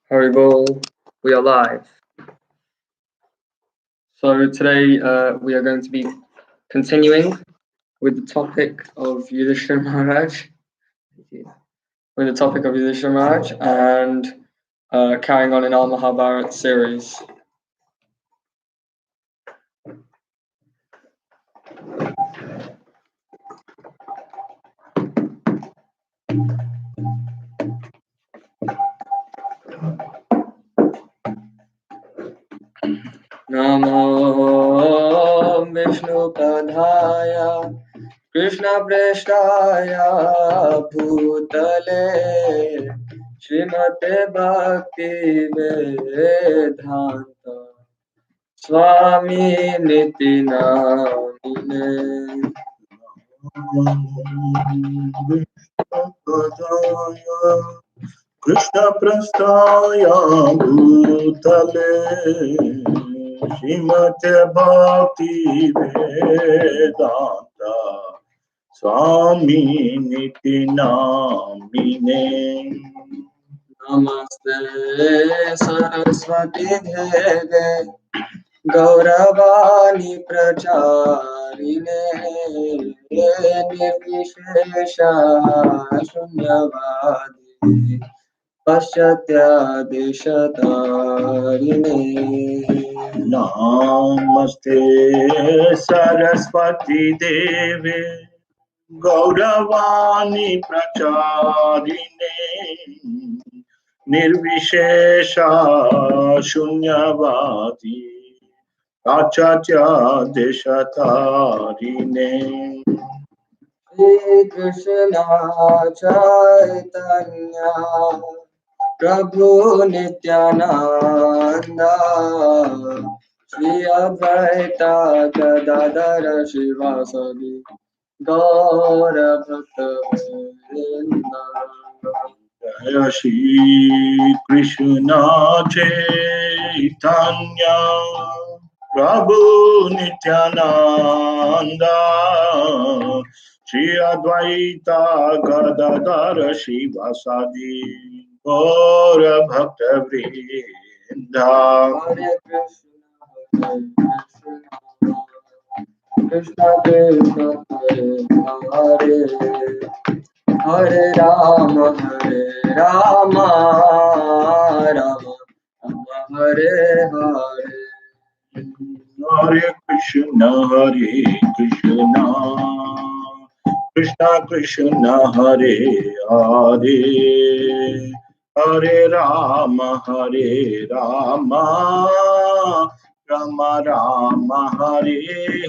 Haribol, we are live. So today we are going to be continuing with the topic of Yudhishtir Maharaj, and carrying on in our Mahabharata series. Namo Vishnu Padhaya Krishna Preshtaya Bhutale Srimate Bhakti Vedanta Swami Niti Namine Krishna Prastaya Bhutale Srimate Bhakti Vedanta Swami Niti Namine Namaste Saraswati Deve Gauravani Pracharine Nirvishesha Shunyavadi Paschatya Deshatarine Namaste Saraswati Deve Gauravani Pracharine Nirvishesha Shunyavadi Paschatya Deshatarine Shri Krishna Chaitanya Prabhu Nityananda Shri Advaita Gadadara Shivasadi Gaura Bhakta Vrinda Jaya Shri Krishna Chaitanya Prabhu Nityananda Shri Advaita Gadadara Shivasadi Gaura Bhakta Vrinda Hare Krishna Krishna Krishna Hare Rama Rama Rama Hare Hare Hare Krishna Krishna Krishna Hare Hare Hare Rama Rama Rama Hare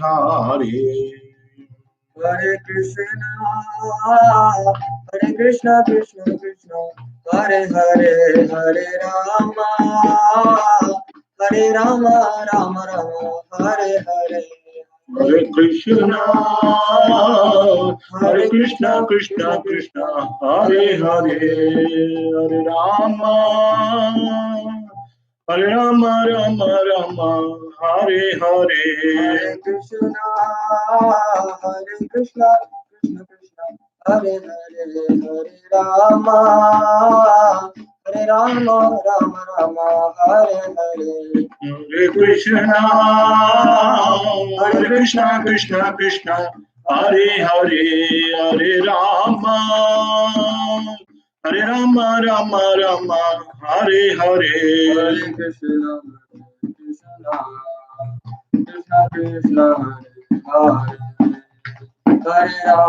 Hare Hare Krishna Krishna Krishna Hare Hare Hare Rama Rama Rama Hare Hare Hare Krishna Krishna Krishna Hare Hare Hare Rama Rama Rama Hare Hare Hare Krishna Krishna Krishna Hare Hare Hare Rama Rama Rama Hare Hare Hare Krishna Krishna Krishna Hare Hare Hare Rama Rama Rama Hare Hare Hare Krishna Krishna Hare Hare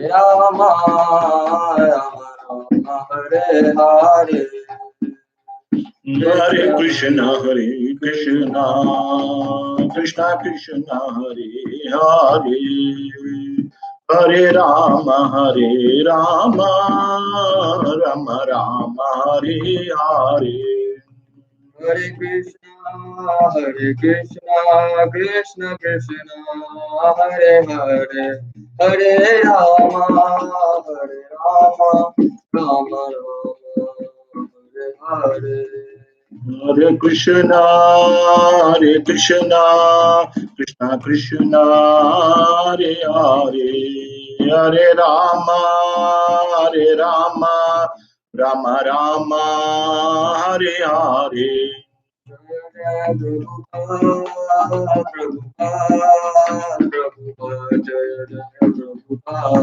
Rama Rama Hare Hare Hare Krishna Krishna Krishna Hare Hare Hare Rama Rama Rama Hare Hare Hare Krishna Krishna Krishna Hare Hare Hare Rama Rama Hare Hare Hare Krishna Krishna Krishna Hare Hare Hare Rama Rama Rama, Hare Hare.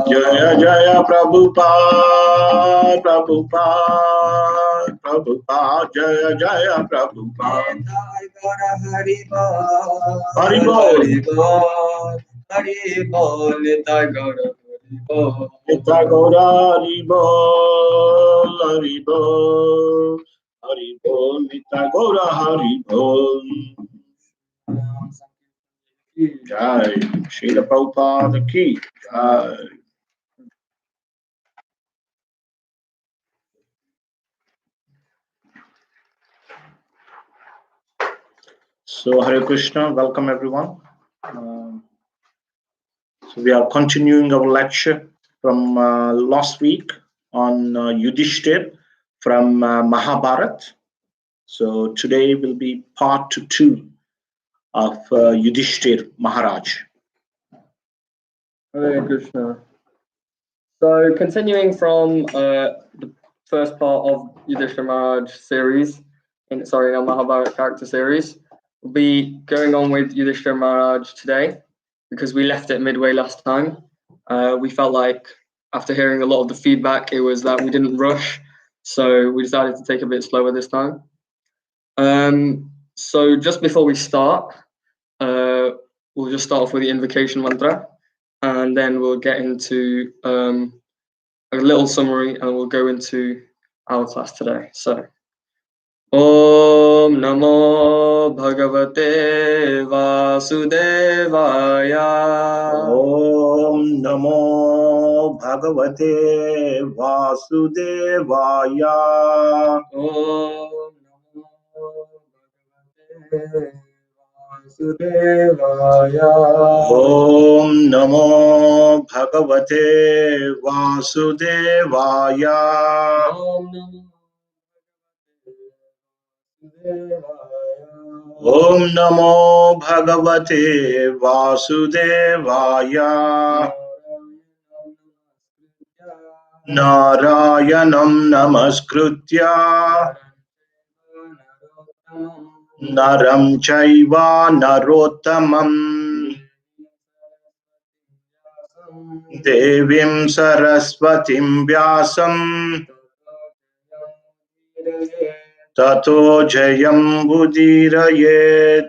Jaya Jaya Prabhupada, Prabhupada, Prabhupada, Jaya Jaya Prabhupada. Hari Bol, Nitya Gaura, Hari Bol, Hari Bol, Hari Bol, Nitya Gaura, Hari Bol. Jai, Srila Prabhupada ki Jai. So Hare Krishna, welcome everyone. So we are continuing our lecture from last week on Yudhishtir from Mahabharat. So today will be part 2 of Yudhishtir Maharaj. Hare Krishna. So continuing from the first part of Yudhishtir Maharaj series, in our Mahabharata character series, we'll be going on with Yudhishtir Maharaj today because we left it midway last time. We felt like after hearing a lot of the feedback, it was that we didn't rush, so we decided to take a bit slower this time. So just before we start, we'll just start off with the invocation mantra, and then we'll get into a little summary, and we'll go into our class today. So, Om Namo Bhagavate Vasudevaya. Om Namo Bhagavate Vasudevaya. Om Namo Vasudevaya. Om Namo Bhagavate Vasudevaya. Narayanam Namaskritya Naram Chaiva Narottamam Devim Saraswatim Vyasam Tato Jayam Budirayet.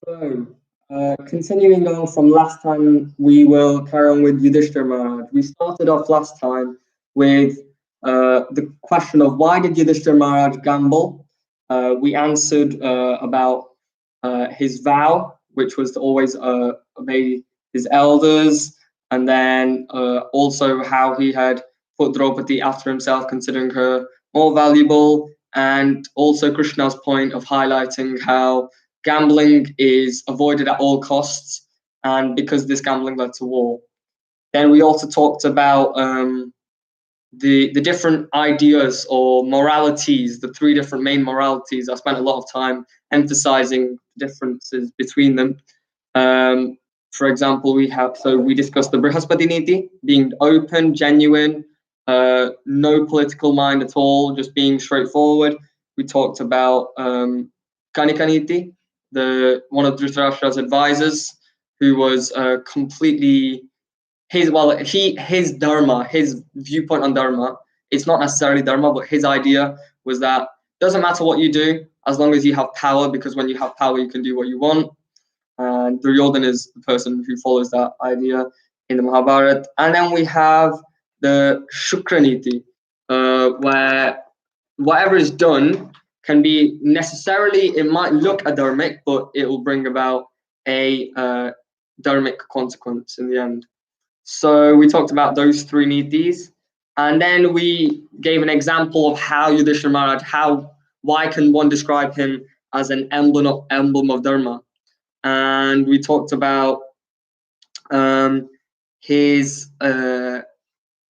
So, continuing on from last time, we will carry on with Yudhishthira Maharaj. We started off last time with the question of why did Yudhishthira Maharaj gamble? We answered about his vow, which was to always obey his elders, and then also how he had put Draupadi after himself, considering her more valuable, and also Krishna's point of highlighting how gambling is avoided at all costs, and because this gambling led to war. Then we also talked about the different ideas or moralities, the three different main moralities. I spent a lot of time emphasizing differences between them. For example, we discussed the Brihaspati Niti, being open, genuine, no political mind at all, just being straightforward. We talked about Kanika Niti, one of Dhritarashtra's advisors, who was completely his Dharma, his viewpoint on Dharma. It's not necessarily Dharma, but his idea was that doesn't matter what you do as long as you have power, because when you have power, you can do what you want. And Duryodhana is the person who follows that idea in the Mahabharata. And then we have the Shukraniti, where whatever is done can be necessarily, it might look adharmic, but it will bring about a dharmic consequence in the end. So we talked about those three nitis, and then we gave an example of how Yudhishthira Maharaj, why can one describe him as an emblem of Dharma? And we talked about his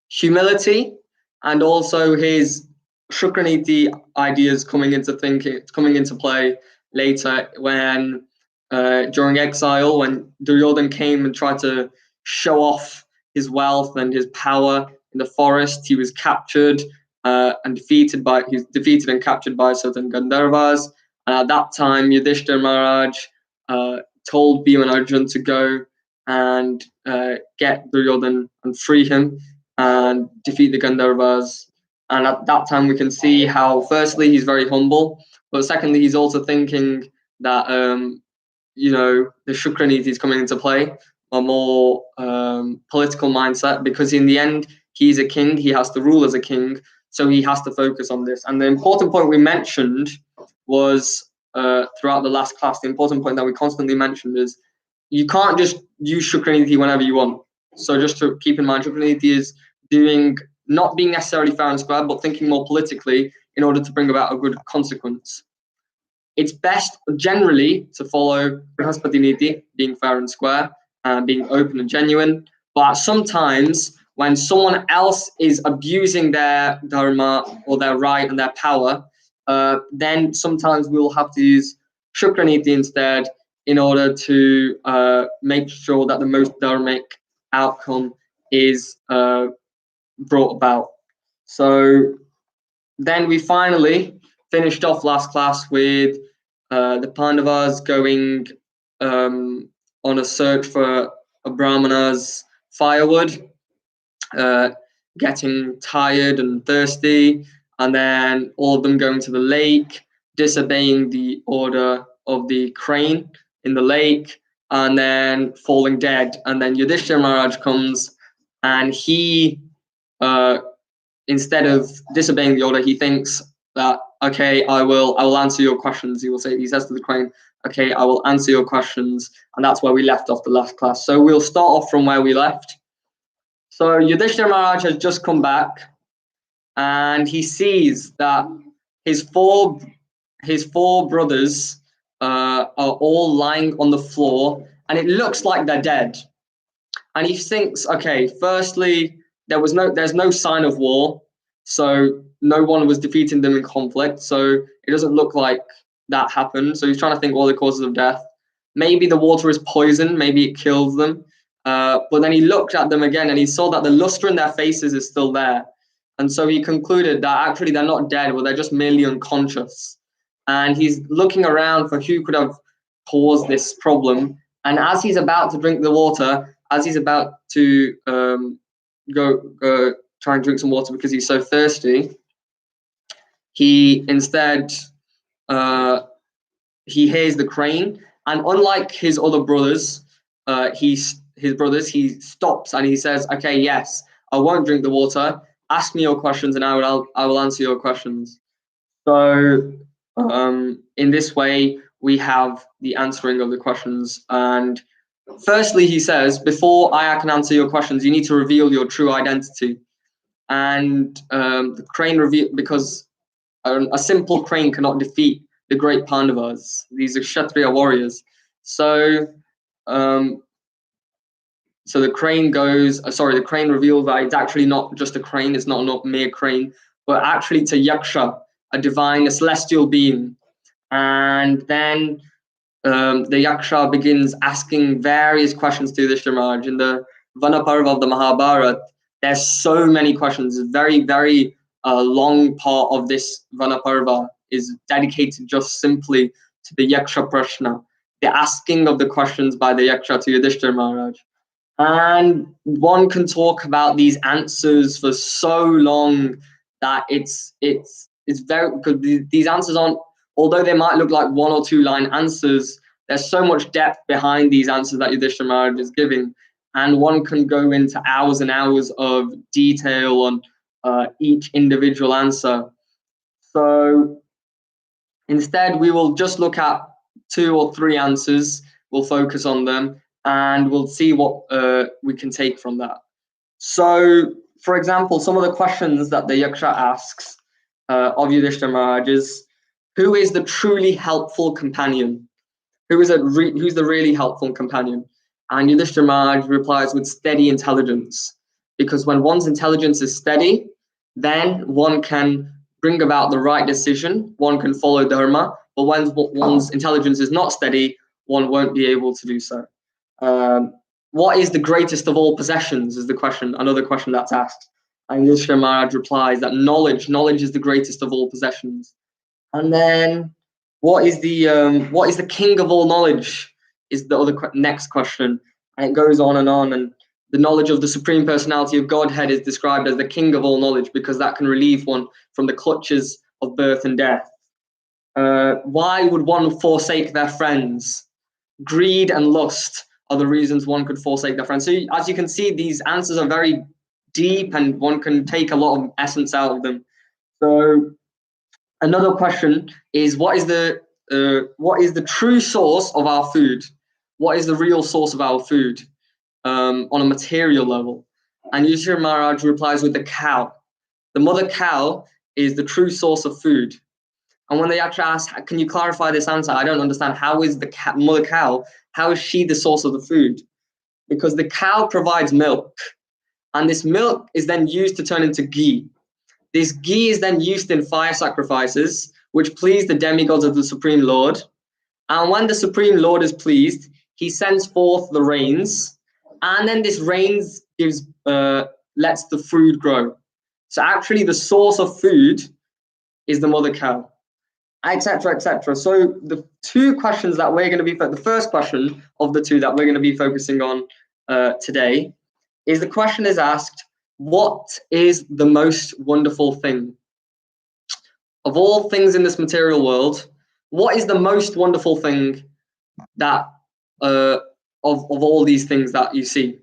humility, and also his Shukraniti ideas coming into play later when during exile, when Duryodhana came and tried to show off his wealth and his power, in the forest. He was captured and defeated and captured by certain Gandharvas. And at that time, Yudhishthir Maharaj told Bhima and Arjun to go and get Duryodhan and free him and defeat the Gandharvas. And at that time, we can see how, firstly, he's very humble, but secondly, he's also thinking that, the Shukraniti is coming into play, a more political mindset, because in the end, he's a king, he has to rule as a king, so he has to focus on this. And the important point we mentioned was, throughout the last class, the important point that we constantly mentioned is, you can't just use Shukraniti whenever you want. So just to keep in mind, Shukraniti is not being necessarily fair and square, but thinking more politically in order to bring about a good consequence. It's best generally to follow Brihaspati Niti, being fair and square, and being open and genuine. But sometimes when someone else is abusing their dharma or their right and their power, then sometimes we'll have to use Shukraniti instead in order to make sure that the most dharmic outcome is brought about. So then we finally finished off last class with the Pandavas going on a search for a Brahmana's firewood, getting tired and thirsty, and then all of them going to the lake, disobeying the order of the crane in the lake, and then falling dead. And then Yudhishthir Maharaj comes, and he, instead of disobeying the order, he thinks that, okay, I will answer your questions. He says to the crane, okay, I will answer your questions. And that's where we left off the last class. So we'll start off from where we left. So Yudhishthir Maharaj has just come back, and he sees that his four brothers are all lying on the floor, and it looks like they're dead. And he thinks, okay, firstly, there's no sign of war, so no one was defeating them in conflict, so it doesn't look like that happened. So he's trying to think all the causes of death. Maybe the water is poison, maybe it kills them. But then he looked at them again, and he saw that the luster in their faces is still there. And so he concluded that actually they're not dead, but they're just merely unconscious. And he's looking around for who could have caused this problem. And as he's about to drink the water, as he's about to go try and drink some water because he's so thirsty, he instead he hears the crane, and unlike his other brothers, he stops and he says, okay, yes, I won't drink the water. Ask me your questions, and I will answer your questions. So in this way, we have the answering of the questions. And firstly, he says, before I can answer your questions, you need to reveal your true identity. And the crane because a simple crane cannot defeat the great Pandavas. These are Kshatriya warriors. So the crane the crane reveals that it's actually not just a crane, it's not a mere crane, but actually it's a yaksha, a celestial being. And then the yaksha begins asking various questions to Yudhishthir Maharaj. In the Vanaparva of the Mahabharata, there's so many questions. A very, very long part of this Vanaparva is dedicated just simply to the yaksha prashna, the asking of the questions by the yaksha to Yudhishthir Maharaj. And one can talk about these answers for so long that it's very good. These answers aren't, although they might look like 1 or 2 line answers, there's so much depth behind these answers that Yudhishthir Maharaj is giving, and one can go into hours and hours of detail on each individual answer. So instead, we will just look at 2 or 3 answers. We'll focus on them, and we'll see what we can take from that. So, for example, some of the questions that the yaksha asks of Yudhishthir Maharaj is, who is the truly helpful companion? Who's the really helpful companion? And Yudhishthir Maharaj replies with steady intelligence, because when one's intelligence is steady, then one can bring about the right decision, one can follow dharma, but when one's intelligence is not steady, one won't be able to do so. What is the greatest of all possessions is the question, another question that's asked. And Yudhishthira Maharaj replies that knowledge is the greatest of all possessions. And then, what is the king of all knowledge? Is the next question, and it goes on. And the knowledge of the Supreme Personality of Godhead is described as the king of all knowledge because that can relieve one from the clutches of birth and death. Why would one forsake their friends? Greed and lust are the reasons one could forsake their friends. So as you can see, these answers are very deep and one can take a lot of essence out of them. So another question is, what is the true source of our food? What is the real source of our food on a material level? And Yudhishthira Maharaj replies with the cow. The mother cow is the true source of food. And when they actually ask, can you clarify this answer? I don't understand. How is the mother cow, how is she the source of the food? Because the cow provides milk. And this milk is then used to turn into ghee. This ghee is then used in fire sacrifices, which please the demigods of the Supreme Lord. And when the Supreme Lord is pleased, he sends forth the rains. And then this rains lets the food grow. So actually the source of food is the mother cow, etc., etc. So the two questions that we're going to be, the first question of the two that we're going to be focusing on today is the question is asked, what is the most wonderful thing? Of all things in this material world, what is the most wonderful thing that of all these things that you see?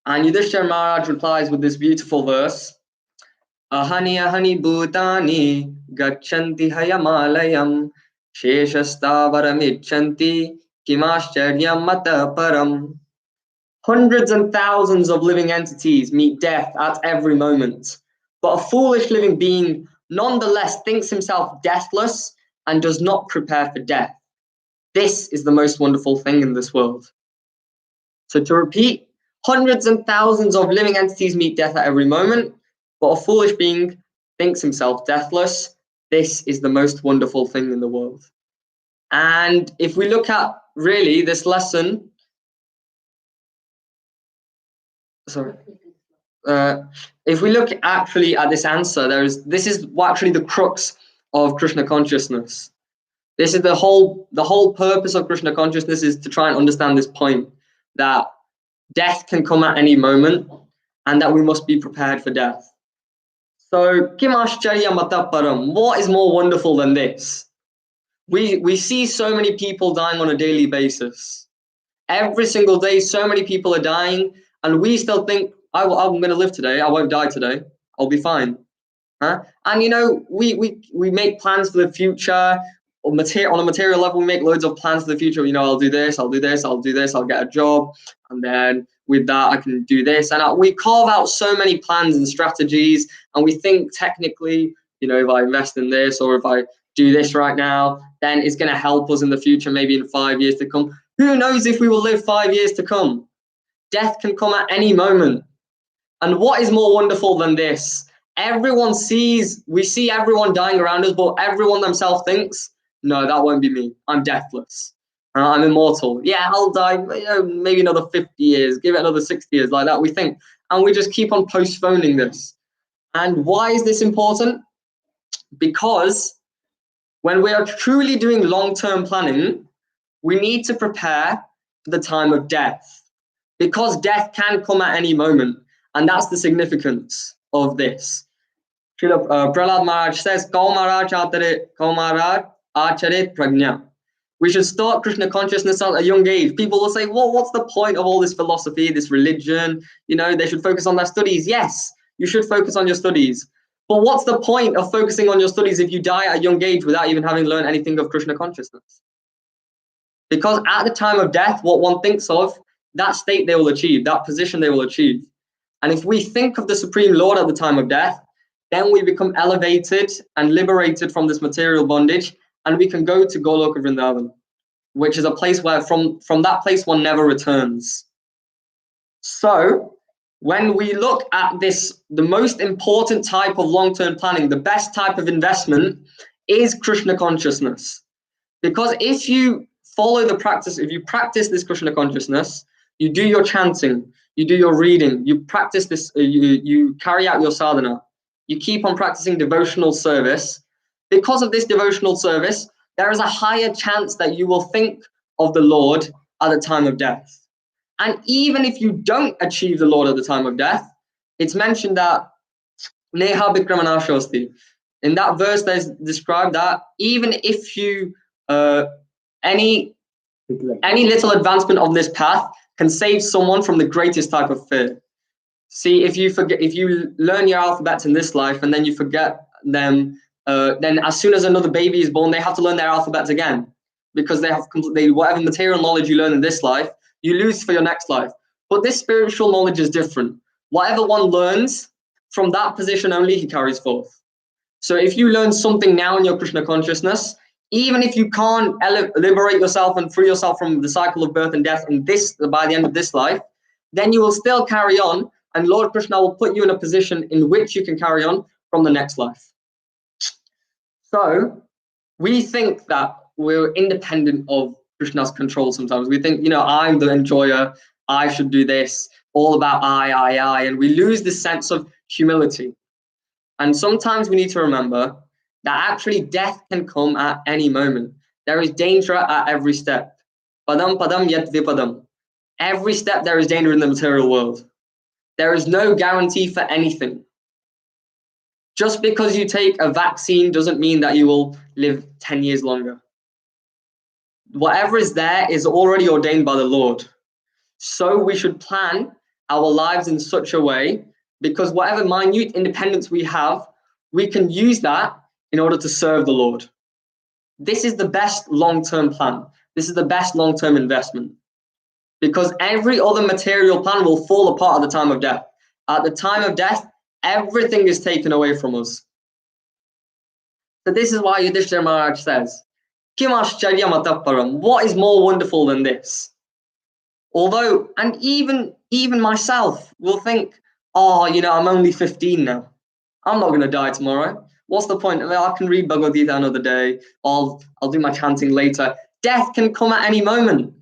And Yudhishthira Maharaj replies with this beautiful verse, Ahani ahani bhutani gacchanti hayamalayam sheshastavaram icchanti kimascharya mata param. Hundreds and thousands of living entities meet death at every moment, but a foolish living being nonetheless thinks himself deathless and does not prepare for death. This is the most wonderful thing in this world. So to repeat, hundreds and thousands of living entities meet death at every moment, but a foolish being thinks himself deathless. This is the most wonderful thing in the world. And if we look at really this lesson, if we look actually at this answer, this is actually the crux of Krishna consciousness. This is the whole purpose of Krishna consciousness is to try and understand this point that death can come at any moment and that we must be prepared for death. So, Kim Ashcharya Mata Param, what is more wonderful than this? We see so many people dying on a daily basis. Every single day, so many people are dying, and we still think, I'm going to live today. I won't die today. I'll be fine. And you know, we make plans for the future. On a material level, we make loads of plans for the future. You know, I'll do this, I'll do this, I'll do this, I'll get a job, and then with that, I can do this. And we carve out so many plans and strategies, and we think technically, you know, if I invest in this or if I do this right now, then it's going to help us in the future, maybe in 5 years to come. Who knows if we will live 5 years to come? Death can come at any moment. And what is more wonderful than this? We see everyone dying around us, but everyone themselves thinks, no, that won't be me. I'm deathless. I'm immortal. Yeah, I'll die, you know, maybe another 50 years, give it another 60 years, like that, we think. And we just keep on postponing this. And why is this important? Because when we are truly doing long-term planning, we need to prepare for the time of death. Because death can come at any moment. And that's the significance of this. Prahlad Maharaj says, Kau Maharaj acharet prajna. We should start Krishna consciousness at a young age. People will say, well, what's the point of all this philosophy, this religion? You know, they should focus on their studies. Yes, you should focus on your studies. But what's the point of focusing on your studies if you die at a young age without even having learned anything of Krishna consciousness? Because at the time of death, what one thinks of, that state they will achieve, that position they will achieve. And if we think of the Supreme Lord at the time of death, then we become elevated and liberated from this material bondage, and we can go to Goloka Vrindavan, which is a place where from that place one never returns. So when we look at this, the most important type of long-term planning, the best type of investment is Krishna consciousness. Because if you follow the practice, if you practice this Krishna consciousness, you do your chanting, you do your reading, you practice this, you carry out your sadhana, you keep on practicing devotional service. Because of this devotional service, there is a higher chance that you will think of the Lord at the time of death. And even if you don't achieve the Lord at the time of death, it's mentioned that Neha Bikramanashosti. In that verse, there's described that even if you any little advancement on this path can save someone from the greatest type of fear. See, if you learn your alphabets in this life and then you forget them, then as soon as another baby is born, they have to learn their alphabets again, because they have whatever material knowledge you learn in this life, you lose for your next life. But this spiritual knowledge is different. Whatever one learns from that position only, he carries forth. So if you learn something now in your Krishna consciousness, even if you can't liberate yourself and free yourself from the cycle of birth and death by the end of this life, then you will still carry on, and Lord Krishna will put you in a position in which you can carry on from the next life. So we think that we're independent of Krishna's control sometimes. We think, I'm the enjoyer, I should do this, all about I, and we lose this sense of humility. And sometimes we need to remember that actually death can come at any moment. There is danger at every step. Padam padam yet vipadam. Every step there is danger in the material world. There is no guarantee for anything. Just because you take a vaccine doesn't mean that you will live 10 years longer. Whatever is there is already ordained by the Lord. So we should plan our lives in such a way, because whatever minute independence we have, we can use that in order to serve the Lord. This is the best long-term plan. This is the best long-term investment, because every other material plan will fall apart at the time of death. At the time of death, everything is taken away from us. So this is why Yudhishtir Maharaj says, Kim Ashcharyam Atah Param. What is more wonderful than this? Although, and even myself will think, I'm only 15 now. I'm not going to die tomorrow. What's the point? I can read Bhagavad Gita another day. I'll do my chanting later. Death can come at any moment.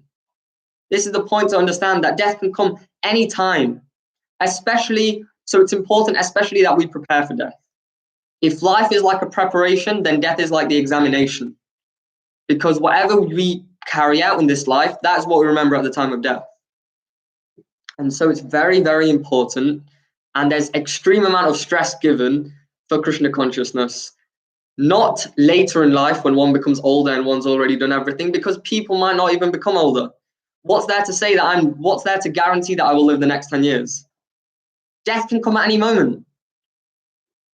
This is the point to understand, that death can come any time. So it's important, especially that we prepare for death. If life is like a preparation, then death is like the examination. Because whatever we carry out in this life, that's what we remember at the time of death. And so it's very, very important. And there's extreme amount of stress given for Krishna consciousness. Not later in life when one becomes older and one's already done everything, because people might not even become older. What's there to guarantee that I will live the next 10 years? Death can come at any moment.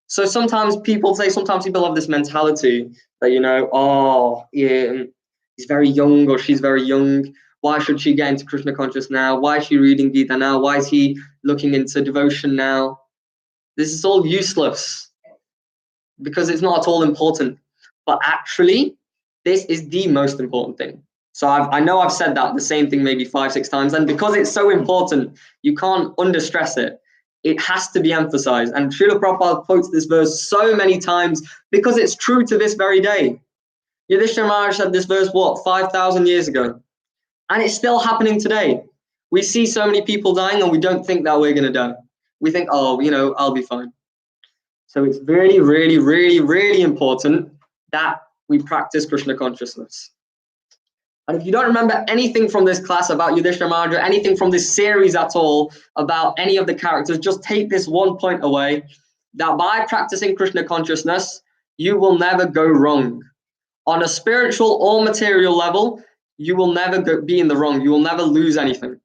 So sometimes people have this mentality that, he's very young or she's very young. Why should she get into Krishna consciousness now? Why is she reading Gita now? Why is he looking into devotion now? This is all useless, because it's not at all important. But actually, this is the most important thing. So I know I've said that the same thing maybe 5-6 times, and because it's so important, you can't understress it. It has to be emphasized. And Srila Prabhupada quotes this verse so many times because it's true to this very day. Yudhishtir Maharaj said this verse, 5,000 years ago? And it's still happening today. We see so many people dying and we don't think that we're going to die. We think, I'll be fine. So it's really, really, really, really important that we practice Krishna consciousness. And if you don't remember anything from this class about Yudhishthira Maharaj, or anything from this series at all about any of the characters, just take this one point away, that by practicing Krishna consciousness, you will never go wrong. On a spiritual or material level, you will never be in the wrong. You will never lose anything.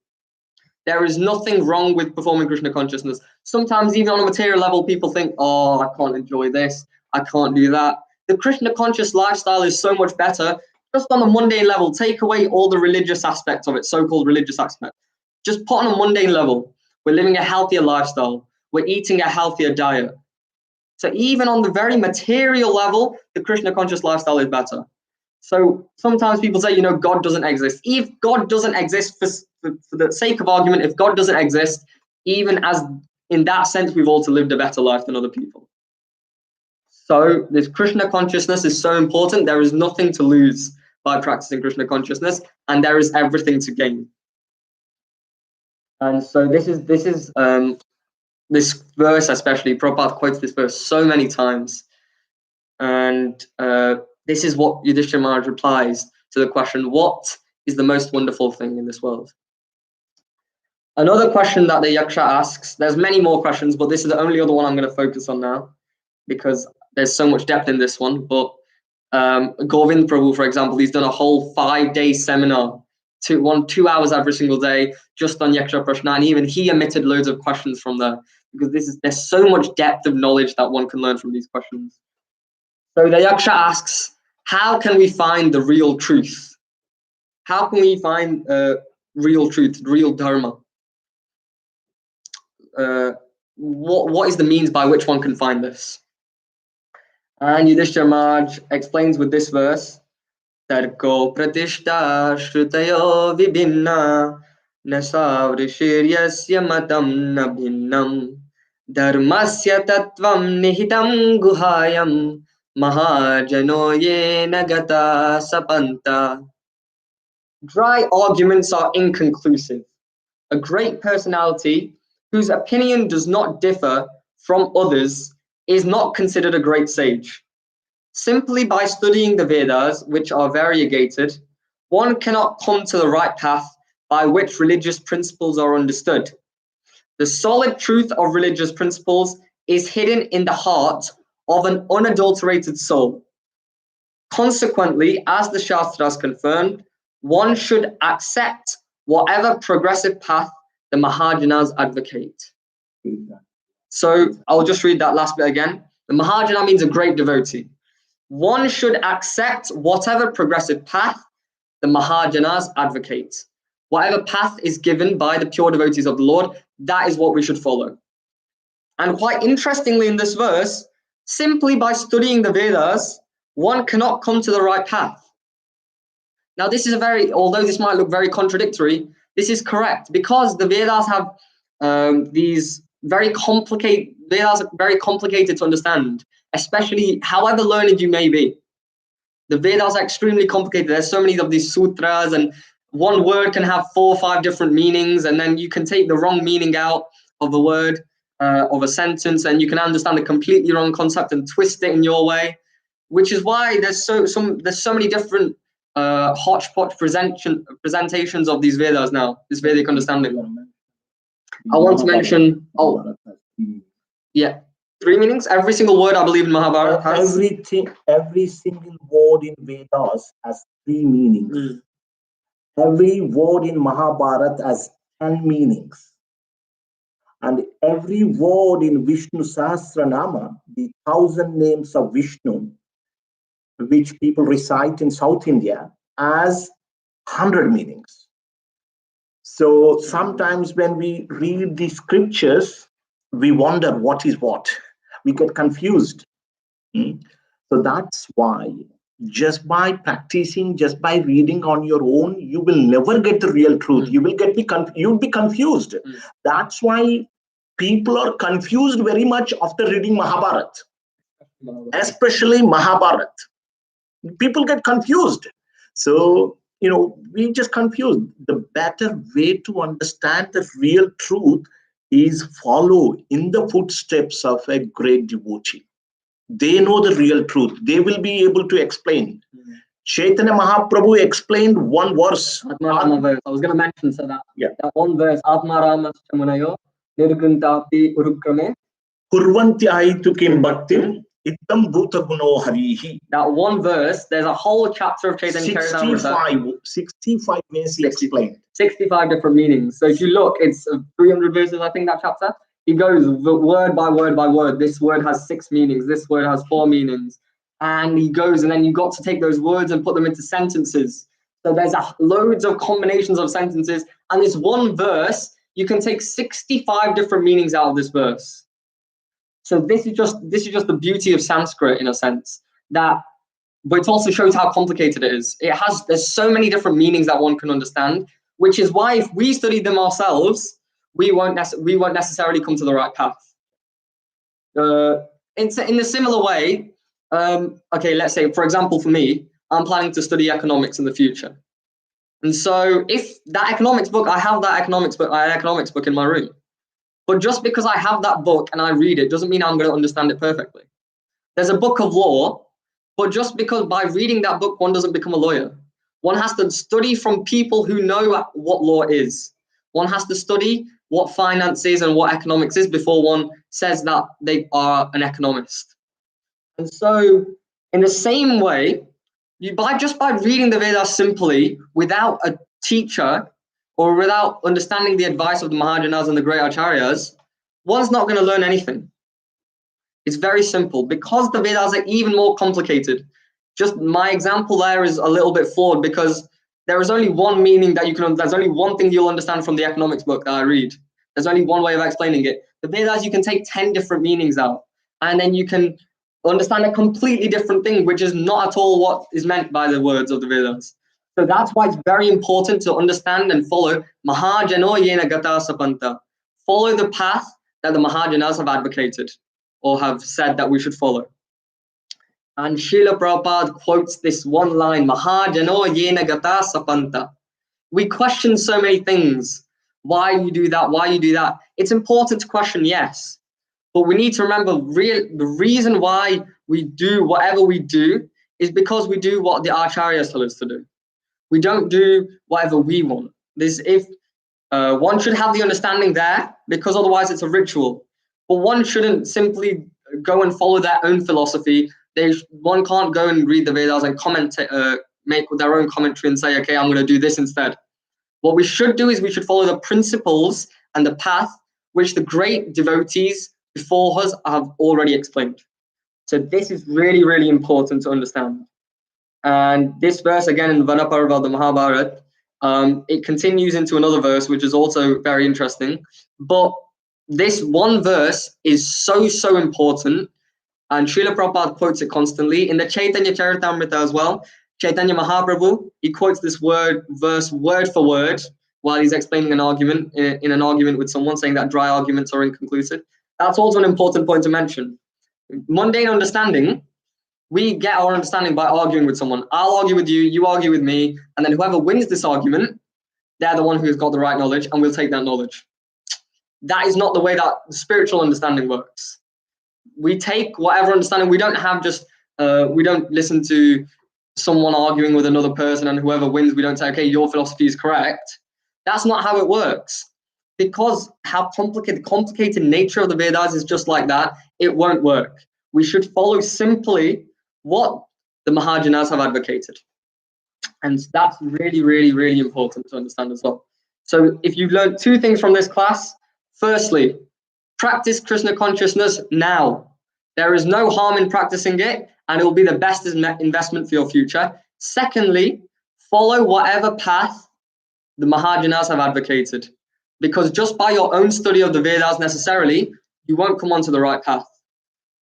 There is nothing wrong with performing Krishna consciousness. Sometimes even on a material level, people think, I can't enjoy this. I can't do that. The Krishna conscious lifestyle is so much better. Just on a mundane level, take away all the religious aspects of it, so-called religious aspect. Just put on a mundane level. We're living a healthier lifestyle. We're eating a healthier diet. So even on the very material level, the Krishna conscious lifestyle is better. So sometimes people say, God doesn't exist. If God doesn't exist, for the sake of argument, if God doesn't exist, even as in that sense, we've also lived a better life than other people. So this Krishna consciousness is so important. There is nothing to lose by practicing Krishna consciousness, and there is everything to gain. And so this verse especially, Prabhupada quotes this verse so many times, and this is what Yudhishthira Maharaj replies to the question, what is the most wonderful thing in this world? Another question that the Yaksha asks, there's many more questions, but this is the only other one I'm going to focus on now, because there's so much depth in this one. But Govind Prabhu, for example, he's done a whole 5-day seminar, 2 hours every single day, just on Yaksha Prashna, and even he emitted loads of questions from there, because there's so much depth of knowledge that one can learn from these questions. So the Yaksha asks, how can we find the real truth? How can we find real truth, real Dharma? What is the means by which one can find this? And Yudhishthira Maharaj explains with this verse, Tarko pratishta shrutayo vibhinna nasavrishiryasya matam na bhinnam dharmasya tattvam nihitam guhayam mahajano yena gata sapanta. Dry arguments are inconclusive. A great personality whose opinion does not differ from others is not considered a great sage. Simply by studying the Vedas, which are variegated, one cannot come to the right path by which religious principles are understood. The solid truth of religious principles is hidden in the heart of an unadulterated soul. Consequently, as the Shastras confirmed, one should accept whatever progressive path the Mahajanas advocate. So I'll just read that last bit again. The Mahajana means a great devotee. One should accept whatever progressive path the Mahajanas advocate. Whatever path is given by the pure devotees of the Lord, that is what we should follow. And quite interestingly in this verse, simply by studying the Vedas, one cannot come to the right path. Now this is although this might look very contradictory, this is correct, because the Vedas have these very complicated to understand, especially however learned you may be. The Vedas are extremely complicated. There's so many of these sutras, and one word can have 4 or 5 different meanings, and then you can take the wrong meaning out of a word, of a sentence, and you can understand a completely wrong concept and twist it in your way, which is why there's so many different hodgepodge presentations of these Vedas now, this Vedic understanding. I want to mention, yeah, 3 meanings. Every single word, I believe, in Mahabharata has. Every single word in Vedas has 3 meanings. Every word in Mahabharata has 10 meanings. And every word in Vishnu Sahasranama, the 1,000 names of Vishnu, which people recite in South India, has 100 meanings. So sometimes when we read the scriptures, we wonder what is what. We get confused. So that's why just by practicing, just by reading on your own, you will never get the real truth. You'll be confused. That's why people are confused very much after reading Mahabharata, especially Mahabharata. People get confused. So, we just confused. The better way to understand the real truth is follow in the footsteps of a great devotee. They know the real truth. They will be able to explain. Chaitanya Mahaprabhu explained one verse. Atmarama verse. I was going to mention that. Yeah. That one verse. Atmarama Chamunayo Nirguntapi Urukrame Kurvanti Aitu Kim Bhaktim Ittam Bhuta Guno Harihi. That one verse, there's a whole chapter of Chaitanya Charitamrita. 65 ways he explained. 65 different meanings. So if you look, it's 300 verses, I think, that chapter. He goes word by word by word. This word has 6 meanings. This word has 4 meanings. And he goes, and then you've got to take those words and put them into sentences. So there's loads of combinations of sentences. And this one verse, you can take 65 different meanings out of this verse. So this is just the beauty of Sanskrit, in a sense. But it also shows how complicated it is. There's so many different meanings that one can understand, which is why if we study them ourselves, we won't necessarily come to the right path. In a similar way, okay, let's say, for example, for me, I'm planning to study economics in the future. And so if that economics book, I have that economics book in my room. But just because I have that book and I read it doesn't mean I'm going to understand it perfectly. There's a book of law, but just because by reading that book, one doesn't become a lawyer. One has to study from people who know what law is. One has to study what finance is and what economics is before one says that they are an economist. And so in the same way, just by reading the Vedas simply without a teacher or without understanding the advice of the Mahajanas and the great Acharyas, one's not going to learn anything. It's very simple. Because the Vedas are even more complicated, just my example there is a little bit flawed because there is only one meaning that there's only one thing you'll understand from the economics book that I read. There's only one way of explaining it. The Vedas, you can take 10 different meanings out, and then you can understand a completely different thing, which is not at all what is meant by the words of the Vedas. So that's why it's very important to understand and follow Mahajano Yena Gata Sapanta. Follow the path that the Mahajanas have advocated or have said that we should follow. And Srila Prabhupada quotes this one line, Mahajano Yena Gata Sapanta. We question so many things. Why you do that? Why you do that? It's important to question, yes. But we need to remember the reason why we do whatever we do is because we do what the Acharyas tell us to do. We don't do whatever we want. One should have the understanding there, because otherwise it's a ritual. But one shouldn't simply go and follow their own philosophy. One can't go and read the Vedas and make their own commentary and say, okay, I'm going to do this instead. What we should do is we should follow the principles and the path which the great devotees before us have already explained. So this is really, really important to understand. And this verse, again, in Vanaparva of the Mahabharata, it continues into another verse, which is also very interesting. But this one verse is so, so important. And Srila Prabhupada quotes it constantly. In the Chaitanya Charitamrita as well, Chaitanya Mahaprabhu, he quotes this verse word for word while he's explaining an argument, in an argument with someone, saying that dry arguments are inconclusive. That's also an important point to mention. Mundane understanding, we get our understanding by arguing with someone. I'll argue with you, you argue with me, and then whoever wins this argument, they're the one who's got the right knowledge, and we'll take that knowledge. That is not the way that spiritual understanding works. We take whatever understanding, we don't listen to someone arguing with another person, and whoever wins, we don't say, okay, your philosophy is correct. That's not how it works. Because how complicated nature of the Vedas is just like that, it won't work. We should follow simply what the Mahajanas have advocated. And that's really, really, really important to understand as well. So if you've learned two things from this class, firstly, practice Krishna consciousness now. There is no harm in practicing it, and it will be the best investment for your future. Secondly, follow whatever path the Mahajanas have advocated. Because just by your own study of the Vedas necessarily, you won't come onto the right path.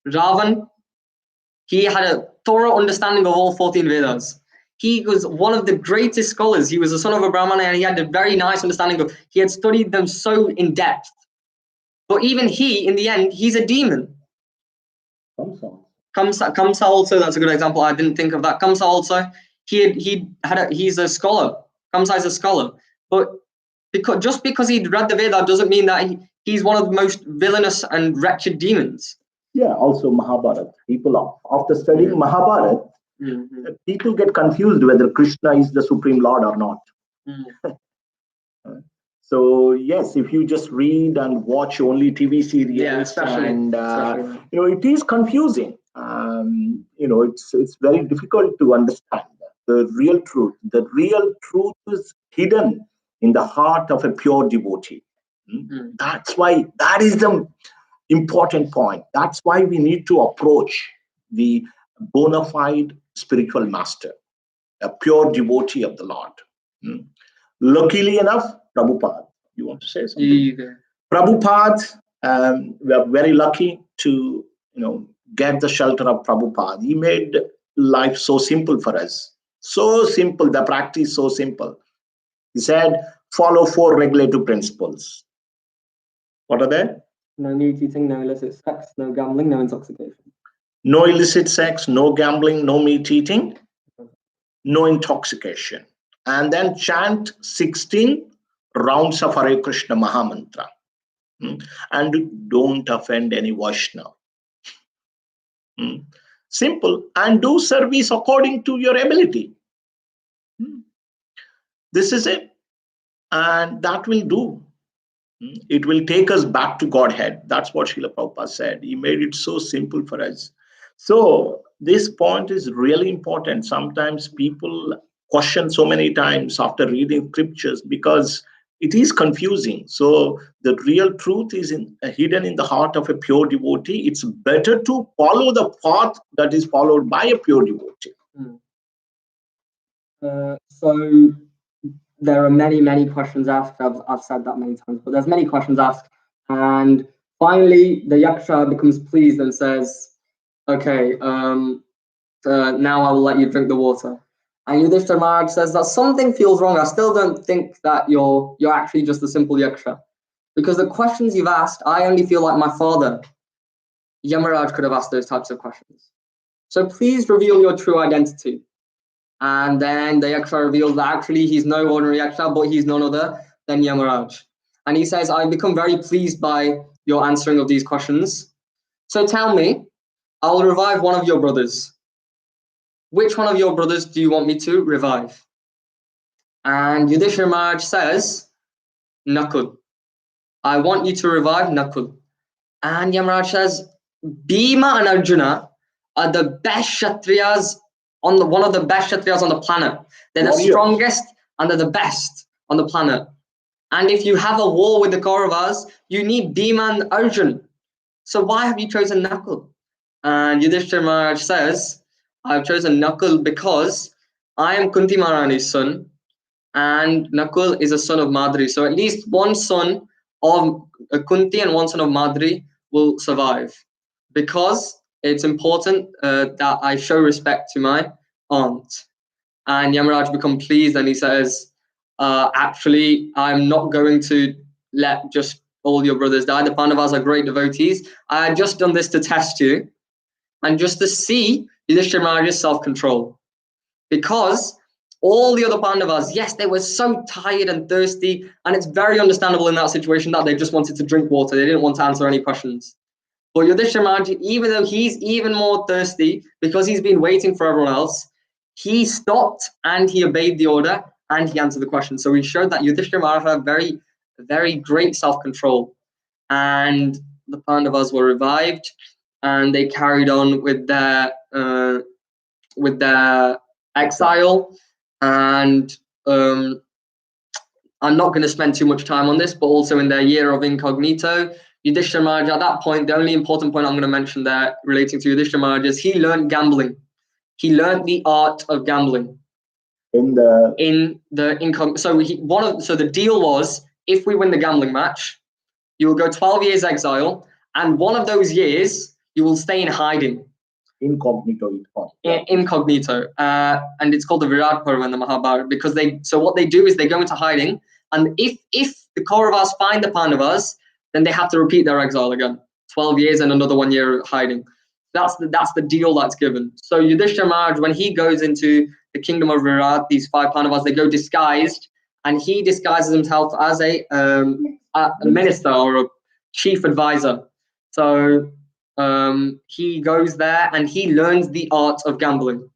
Ravan, he had a thorough understanding of all 14 Vedas. He was one of the greatest scholars. He was the son of a Brahmana, and he had a very nice understanding of, he had studied them so in depth. But even he, in the end, he's a demon. Kamsa also, that's a good example. I didn't think of that. Kamsa also, he's a scholar. Kamsa is a scholar. But just because he'd read the Veda doesn't mean that he's one of the most villainous and wretched demons. Yeah, also Mahabharata. People, after studying Mahabharata, people get confused whether Krishna is the Supreme Lord or not. So yes, if you just read and watch only TV serials, it is confusing. It's very difficult to understand the real truth. The real truth is hidden in the heart of a pure devotee. That's why that is the important point. That's why we need to approach the bona fide spiritual master, a pure devotee of the Lord. Luckily enough, Prabhupada, you want to say something? Prabhupada, we are very lucky to get the shelter of Prabhupada. He made life so simple for us. So simple, the practice so simple. He said, follow 4 regulative principles. What are they? No meat eating, no illicit sex, no gambling, no intoxication. No illicit sex, no gambling, no meat eating, no intoxication. and then chant 16 rounds of Hare Krishna Mahamantra. And don't offend any Vaishnava. Simple. And do service according to your ability. This is it. And that will do. It will take us back to Godhead. That's what Srila Prabhupada said. He made it so simple for us. So this point is really important. Sometimes people question so many times after reading scriptures because it is confusing. So the real truth is hidden in the heart of a pure devotee. It's better to follow the path that is followed by a pure devotee. So there are many questions asked. I've said that many times, but there's many questions asked. And finally, the Yaksha becomes pleased and says, okay, now I will let you drink the water. And Yudhishthir Maharaj says that something feels wrong. I still don't think that you're actually just a simple Yaksha. Because the questions you've asked, I only feel like my father, Yamaraj, could have asked those types of questions. So please reveal your true identity. And then the Yaksha reveals that actually he's no ordinary Yaksha, but he's none other than Yamaraj. And he says, I've become very pleased by your answering of these questions. So tell me, I'll revive one of your brothers. Which one of your brothers do you want me to revive? And Yudhishthir Maharaj says, Nakul. I want you to revive Nakul. And Yamaraj says, Bhima and Arjuna are the best Kshatriyas one of the best Kshatriyas on the planet. They're the strongest and they're the best on the planet. And if you have a war with the Kauravas, you need Bhima and Arjuna. So why have you chosen Nakul? And Yudhishthir Maharaj says, I've chosen Nakul because I am Kunti Maharani's son, and Nakul is a son of Madri. So at least one son of Kunti and one son of Madri will survive, because it's important that I show respect to my aunt. And Yamaraj becomes pleased and he says, actually, I'm not going to let just all your brothers die. The Pandavas are great devotees. I had just done this to test you and just to see Yudhishthir Maharaj's self-control. Because all the other Pandavas, yes, they were so tired and thirsty, and it's very understandable in that situation that they just wanted to drink water. They didn't want to answer any questions. But Yudhishthir Maharaj, even though he's even more thirsty because he's been waiting for everyone else, he stopped and he obeyed the order and he answered the question. So he showed that Yudhishthir Maharaj had very, very great self-control. And the Pandavas were revived and they carried on with their exile. And I'm not going to spend too much time on this, but also in their year of incognito, Yudhishthir Maharaj, at that point, the only important point I'm going to mention there relating to Yudhishthir Maharaj is he learned gambling. He learned the art of gambling. So the deal was, if we win the gambling match, you will go 12 years exile, and one of those years you will stay in hiding. Incognito. Incognito. And it's called the Virat Parva in the Mahabharata, because what they do is they go into hiding, and if the Kauravas find the Pandavas, then they have to repeat their exile again. 12 years and another 1 year hiding. That's the deal that's given. So Yudhishthir Maharaj, when he goes into the kingdom of Virat, these 5 Pandavas, they go disguised, and he disguises himself as a minister or a chief advisor. So he goes there and he learns the art of gambling.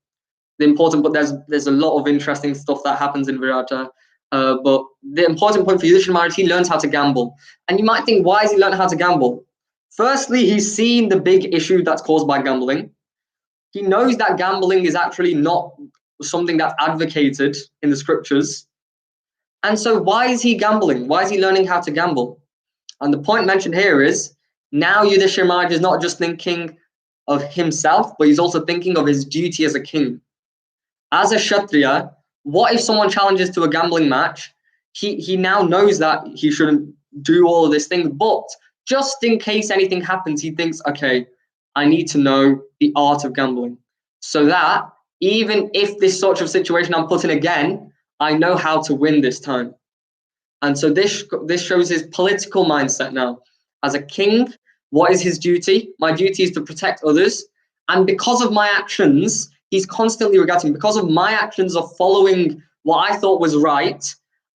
But there's a lot of interesting stuff that happens in Virata. But the important point for Yudhishthir Maharaj, he learns how to gamble. And you might think, why is he learning how to gamble? Firstly, he's seen the big issue that's caused by gambling. He knows that gambling is actually not something that's advocated in the scriptures. And so why is he gambling? Why is he learning how to gamble? And the point mentioned here is, now Yudhishthir Maharaj is not just thinking of himself, but he's also thinking of his duty as a king. As a Kshatriya, what if someone challenges to a gambling match? He now knows that he shouldn't do all of this thing, but just in case anything happens, he thinks, okay, I need to know the art of gambling, so that even if this sort of situation I'm put in again, I know how to win this time. And so this shows his political mindset now. As a king, what is his duty? My duty is to protect others. And because of my actions, he's constantly regretting, because of my actions of following what I thought was right,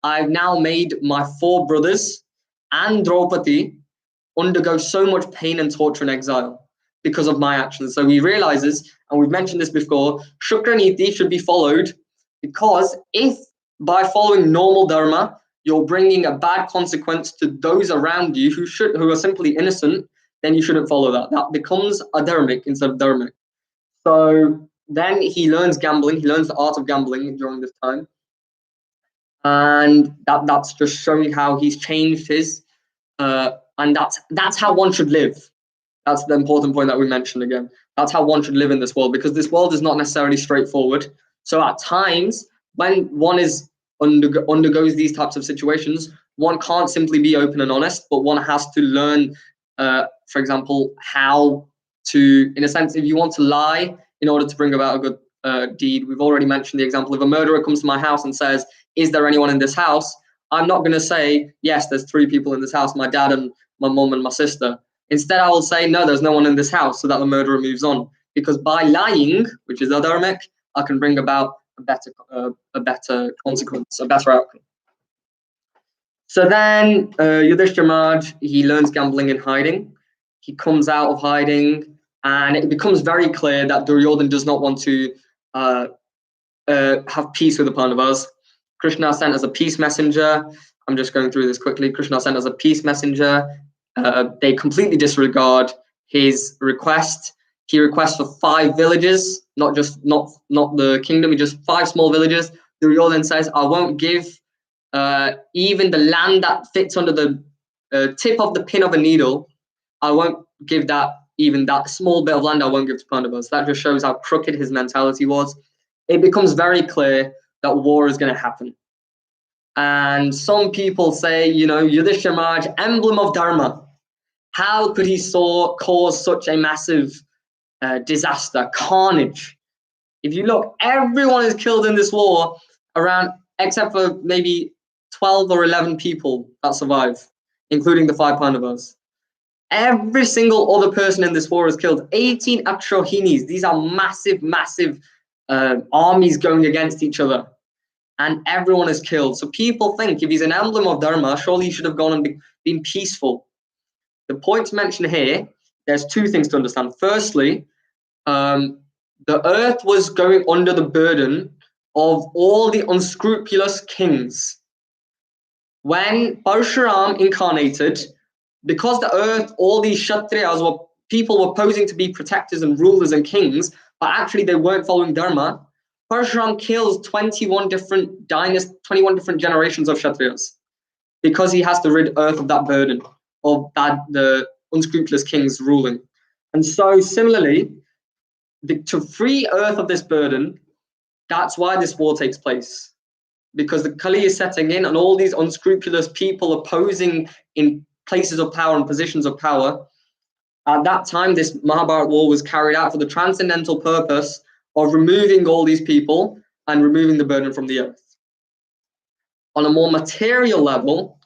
I've now made my 4 brothers and Draupadi undergo so much pain and torture and exile because of my actions. So he realizes, and we've mentioned this before, Shukraniti should be followed, because if by following normal dharma, you're bringing a bad consequence to those around you who are simply innocent, then you shouldn't follow that. That becomes adharmic instead of dharmic. So then he learns gambling. He learns the art of gambling during this time. And that's just showing how he's changed his, and that's how one should live. That's the important point that we mentioned again. That's how one should live in this world, because this world is not necessarily straightforward. So at times, when one undergoes these types of situations, one can't simply be open and honest, but one has to learn, for example, how to, in a sense, if you want to lie in order to bring about a good deed. We've already mentioned the example. If a murderer comes to my house and says, "Is there anyone in this house?" I'm not going to say, "Yes, there's 3 people in this house, my dad and my mum and my sister." Instead, I will say, "No, there's no one in this house," so that the murderer moves on. Because by lying, which is adharmic, I can bring about a better consequence, a better outcome. So then Yudhishtir Maharaj, he learns gambling in hiding. He comes out of hiding, and it becomes very clear that Duryodhana does not want to have peace with the Pandavas. Krishna sent as a peace messenger. I'm just going through this quickly. Krishna sent as a peace messenger. They completely disregard his request. He requests for 5 villages, not the kingdom, just 5 small villages. Duryodhana says, "I won't give even the land that fits under the tip of the pin of a needle. I won't give that, even that small bit of land I won't give to Pandavas." That just shows how crooked his mentality was. It becomes very clear that war is going to happen. And some people say, Yudhishthir Maharaj, emblem of Dharma. How could he cause such a massive disaster, carnage? If you look, everyone is killed in this war, except for maybe 12 or 11 people that survive, including the 5 Pandavas. Every single other person in this war is killed. 18 Akshohinis. These are massive, massive armies going against each other. And everyone is killed. So people think if he's an emblem of Dharma, surely he should have gone and been peaceful. The point to mention here, there's 2 things to understand. Firstly, the earth was going under the burden of all the unscrupulous kings. When Parshuram incarnated, because the earth, all these Kshatriyas people were posing to be protectors and rulers and kings, but actually they weren't following Dharma, Parshuram kills 21 different dynasties, 21 different generations of Kshatriyas, because he has to rid earth of that burden of the unscrupulous kings ruling. And so similarly, to free earth of this burden, that's why this war takes place. Because the Kali is setting in, and all these unscrupulous people opposing in places of power and positions of power. At that time, this Mahabharata war was carried out for the transcendental purpose of removing all these people and removing the burden from the earth. On a more material level,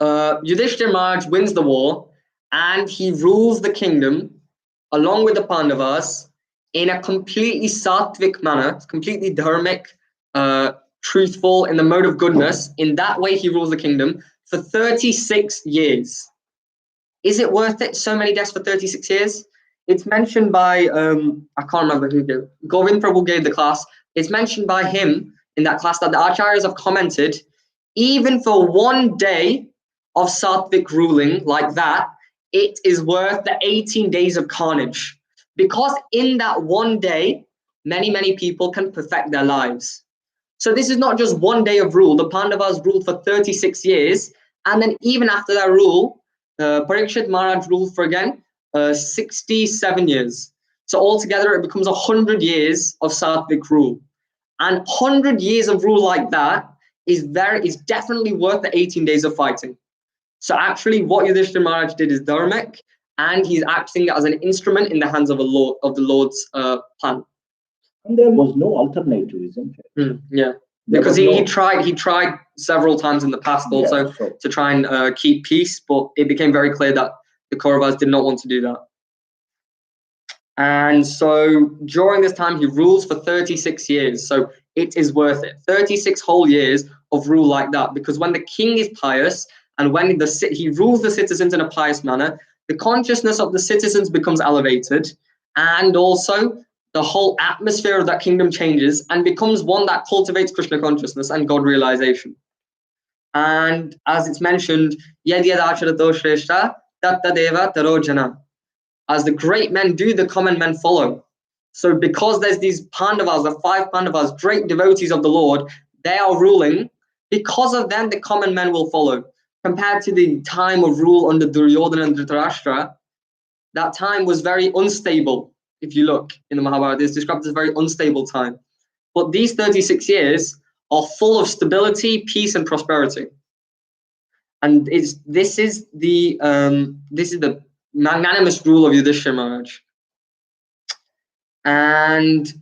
Yudhishthir Maharaj wins the war, and he rules the kingdom along with the Pandavas in a completely sattvic manner, completely dharmic, truthful, in the mode of goodness. In that way, he rules the kingdom for 36 years. Is it worth it? So many deaths for 36 years? It's mentioned by, I can't remember who gave, Govind Prabhu gave the class. It's mentioned by him in that class that the Acharyas have commented, even for 1 day of sattvic ruling like that, it is worth the 18 days of carnage. Because in that 1 day, many, many people can perfect their lives. So this is not just 1 day of rule. The Pandavas ruled for 36 years. And then even after their rule, Parikshit Maharaj ruled for again 67 years. So altogether, it becomes 100 years of sattvic rule. And 100 years of rule like that is definitely worth the 18 days of fighting. So actually, what Yudhishthir Maharaj did is dharmic, and he's acting as an instrument in the hands of the Lord's plan. And there was no alternative, isn't it? Yeah, because he tried several times in the past also to try and keep peace, but it became very clear that the Kauravas did not want to do that. And so during this time, he rules for 36 years. So it is worth it. 36 whole years of rule like that. Because when the king is pious and when he rules the citizens in a pious manner, the consciousness of the citizens becomes elevated. And also the whole atmosphere of that kingdom changes and becomes one that cultivates Krishna consciousness and God realization. And as it's mentioned, Yad Yad Acharato Shreshta Tatta Deva Taro Jana. As the great men do, the common men follow. So because there's these Pandavas, the 5 Pandavas, great devotees of the Lord, they are ruling. Because of them, the common men will follow. Compared to the time of rule under Duryodhana and Dhritarashtra, that time was very unstable. If you look in the Mahabharata, it's described as a very unstable time. But these 36 years are full of stability, peace, and prosperity. And this is the magnanimous rule of Yudhishtir Maharaj. And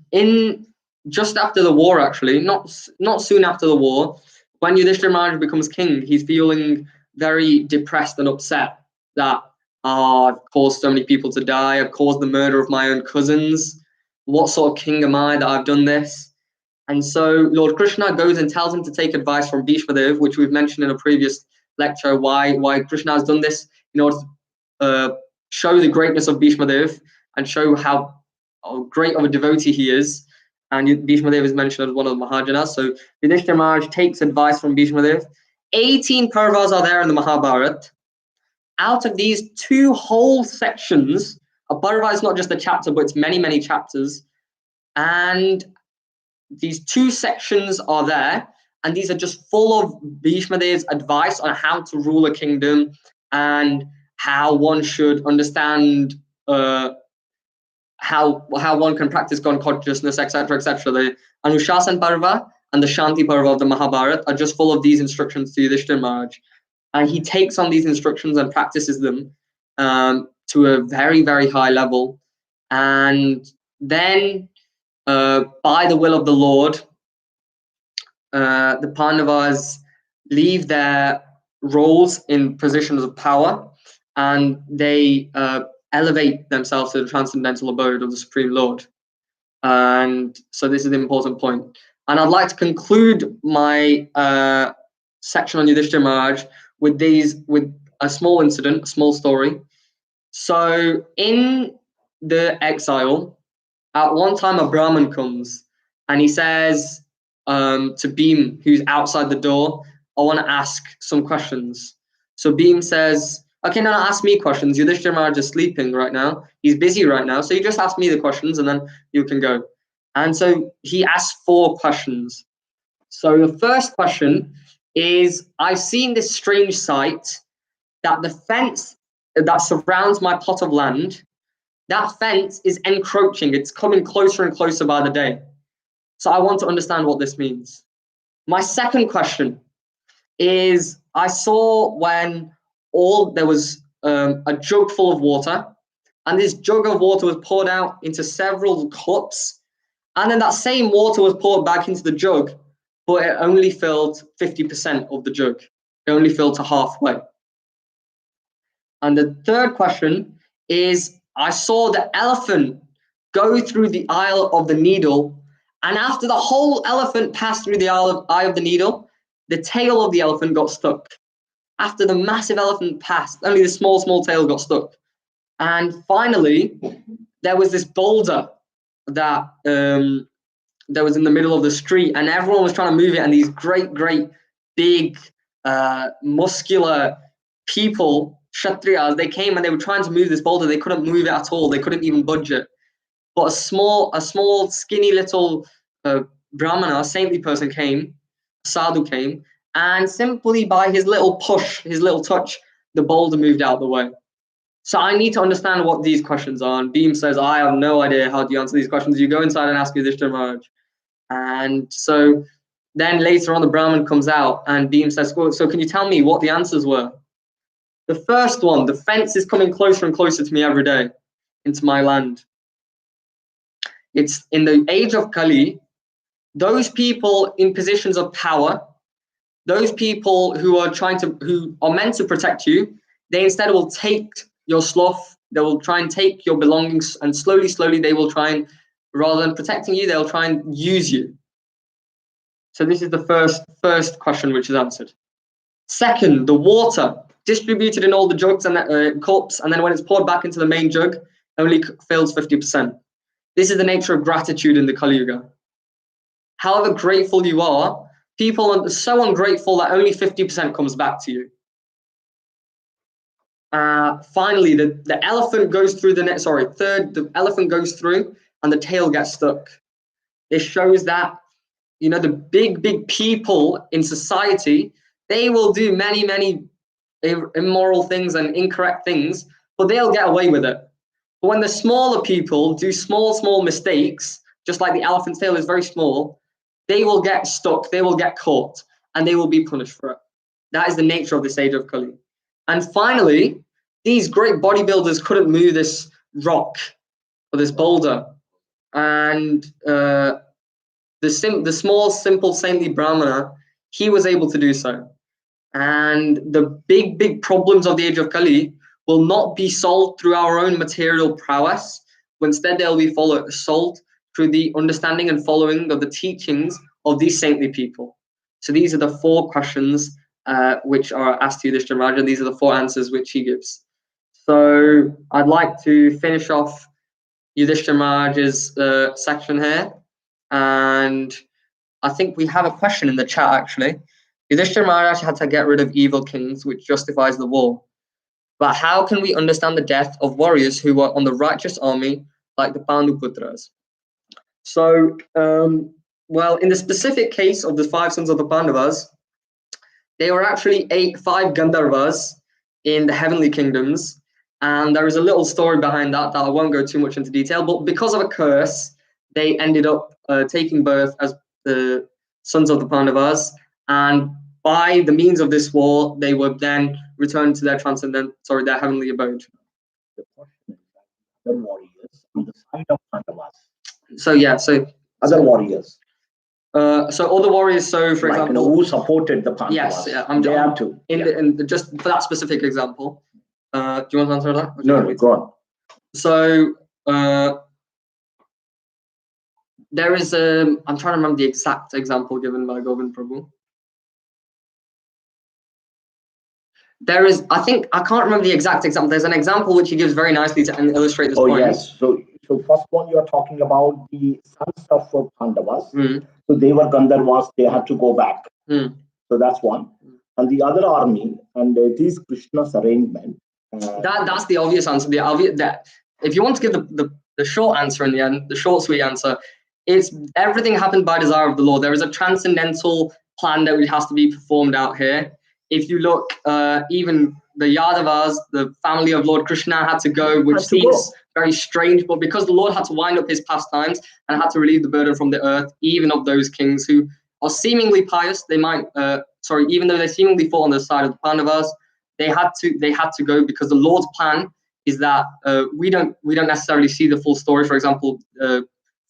just after the war, actually, not soon after the war, when Yudhishtir Maharaj becomes king, he's feeling very depressed and upset that I've caused so many people to die, I've caused the murder of my own cousins. What sort of king am I that I've done this? And so Lord Krishna goes and tells him to take advice from Bhishma Dev, which we've mentioned in a previous lecture, why Krishna has done this in order to show the greatness of Bhishma Dev and show how great of a devotee he is. And Bhishma Dev is mentioned as one of the Mahajanas. So Yudhishthira Maharaj takes advice from Bhishma Dev. 18 parvas are there in the Mahabharata. Out of these 2 whole sections, a parva is not just a chapter, but it's many, many chapters. And these 2 sections are there, and these are just full of Bhishma Dev's advice on how to rule a kingdom and how one should understand how one can practice God consciousness, etc., etc. The Anushasan Parva and the Shanti Parva of the Mahabharata are just full of these instructions to Yudhishthira Maharaj. And he takes on these instructions and practices them to a very, very high level. And then, by the will of the Lord, the Pandavas leave their roles in positions of power and they elevate themselves to the transcendental abode of the Supreme Lord. And so this is the important point. And I'd like to conclude my section on Yudhishthira Maharaj with a small incident, a small story. So in the exile, at one time a Brahmin comes and he says to Bhim, who's outside the door, I want to ask some questions. So Bhim says, okay, no, ask me questions. Yudhishthira Maharaj is sleeping right now. He's busy right now. So you just ask me the questions and then you can go. And so he asks 4 questions. So the first question is, I've seen this strange sight that the fence that surrounds my plot of land, that fence is encroaching. It's coming closer and closer by the day. So I want to understand what this means. My second question is, I saw when there was a jug full of water, and this jug of water was poured out into several cups, and then that same water was poured back into the jug, but it only filled 50% of the jug. It only filled to halfway. And the third question is, I saw the elephant go through the eye of the needle, and after the whole elephant passed through the eye of the needle, the tail of the elephant got stuck. After the massive elephant passed, only the small tail got stuck. And finally, there was this boulder that that was in the middle of the street, and everyone was trying to move it, and these great, big, muscular people, Kshatriyas, they came and they were trying to move this boulder. They couldn't move it at all. They couldn't even budge it. But a small, skinny little Brahmana, saintly person came, sadhu came, and simply by his little push, his little touch, the boulder moved out of the way. So I need to understand what these questions are. And Bhim says, I have no idea how to answer these questions. You go inside and ask Yudhishthira Maharaj. And so then later on, the Brahmin comes out and Bhim says, well, so can you tell me what the answers were? The first one, the fence is coming closer and closer to me every day, into my land. It's in the age of Kali, those people in positions of power, those people who are meant to protect you, they instead will take your sloth They will try and take your belongings, and slowly they will try and, rather than protecting you, they'll try and use you. So this is the first question which is answered. Second, the water distributed in all the jugs and cups, and then when it's poured back into the main jug, only fills 50%. This is the nature of gratitude in the Kali Yuga. However grateful you are, people are so ungrateful that only 50% comes back to you. Finally, the elephant goes through the net. Sorry, third, the elephant goes through and the tail gets stuck. This shows that, you know, the big people in society, they will do many immoral things and incorrect things, but they'll get away with it. But when the smaller people do small mistakes, just like the elephant's tail is very small, they will get stuck, they will get caught, and they will be punished for it. That is the nature of this age of Kali. And finally, these great bodybuilders couldn't move this rock or this boulder. And the small, simple, saintly Brahmana, he was able to do so. And the big problems of the age of Kali will not be solved through our own material prowess, but instead they'll be solved through the understanding and following of the teachings of these saintly people. So these are the 4 questions which are asked to Yudhishthira Maharaj, and these are the 4 answers which he gives. So I'd like to finish off Yudhishthira Maharaj's section here, and I think we have a question in the chat actually. Yudhishthira Maharaj had to get rid of evil kings, which justifies the war. But how can we understand the death of warriors who were on the righteous army, like the Panduputras? So, well, in the specific case of the 5 sons of the Pandavas, they were actually 5 Gandharvas in the heavenly kingdoms. And there is a little story behind that I won't go too much into detail. But because of a curse, they ended up taking birth as the sons of the Pandavas. And by the means of this war, they were then returned to their their heavenly abode. The question is the warriors on the side of Pandavas. So yeah, other warriors. So other warriors. So for example, who supported the Pandavas? Yes, yeah, just for that specific example. Do you want to answer that? No, go on. So there is I'm trying to remember the exact example given by Govind Prabhu. There is, I can't remember the exact example. There's an example which he gives very nicely to illustrate this point. Oh yes. So first one, you are talking about the sons of Pandavas. So they were Gandharvas. They had to go back. So that's one. And the other army, and it is Krishna's arrangement. That's the obvious answer. If you want to give the short answer in the end, the short sweet answer, it's everything happened by desire of the Lord. There is a transcendental plan that has to be performed out here. If you look, even the Yadavas, the family of Lord Krishna, had to go, which seems very strange, but because the Lord had to wind up his pastimes and had to relieve the burden from the earth, even of those kings who are seemingly pious, they might, even though they seemingly fall on the side of the Pandavas, they had to go because the Lord's plan is that we don't necessarily see the full story. For example,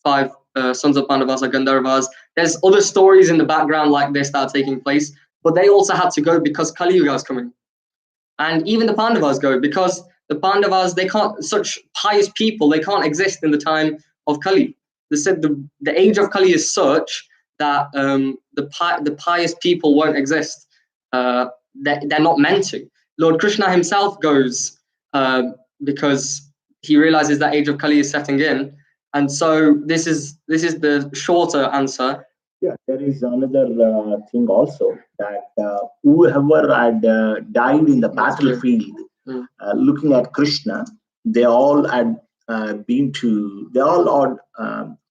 5 sons of Pandavas are Gandharvas. There's other stories in the background like this that are taking place. But they also had to go because Kali Yuga is coming. And even the Pandavas go because the Pandavas, they can't, such pious people, they can't exist in the time of Kali. They said the age of Kali is such that the pious people won't exist. They're not meant to. Lord Krishna himself goes because he realizes that age of Kali is setting in. And so this is the shorter answer. Yeah, there is another thing also that whoever had died in the battlefield, looking at Krishna, they all had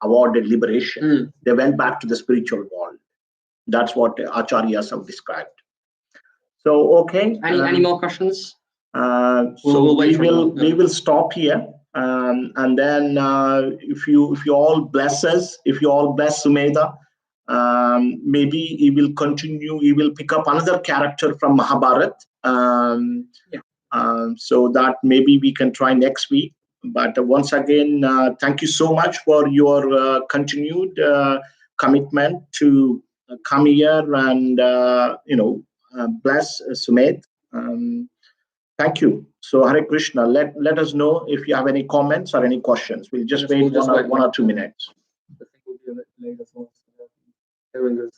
awarded liberation. They went back to the spiritual world. That's what Acharyas have described. So okay. Any more questions? So we will stop here. And then if you all bless us, if you all bless Sumedha, maybe he will continue. He will pick up another character from Mahabharata. So that maybe we can try next week. But once again, thank you so much for your continued commitment to come here and bless Sumedha. Thank you. So Hare Krishna, let us know if you have any comments or any questions. We'll just wait one or 2 minutes. The thing will be a bit late as well. Here we go.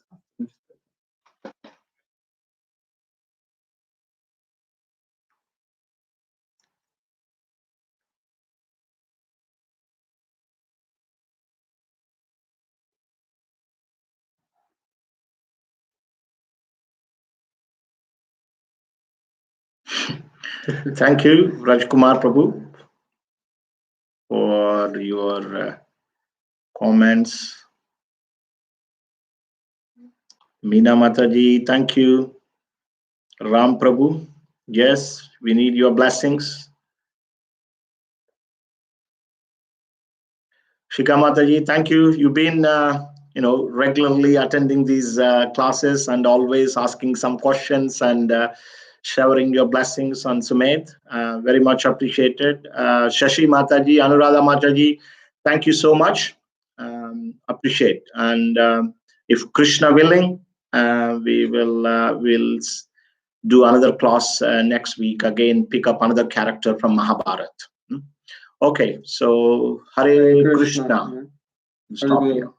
Thank you, Rajkumar Prabhu, for your comments. Meena Mataji, thank you. Ram Prabhu, yes, we need your blessings. Shika Mataji, thank you. You've been, regularly attending these classes and always asking some questions and showering your blessings on Sumedh. Very much appreciated. Shashi Mataji, Anuradha Mataji, thank you so much. Appreciate. And if Krishna willing, we will do another class next week. Again, pick up another character from Mahabharata. Okay, so Hare Krishna. Stop here.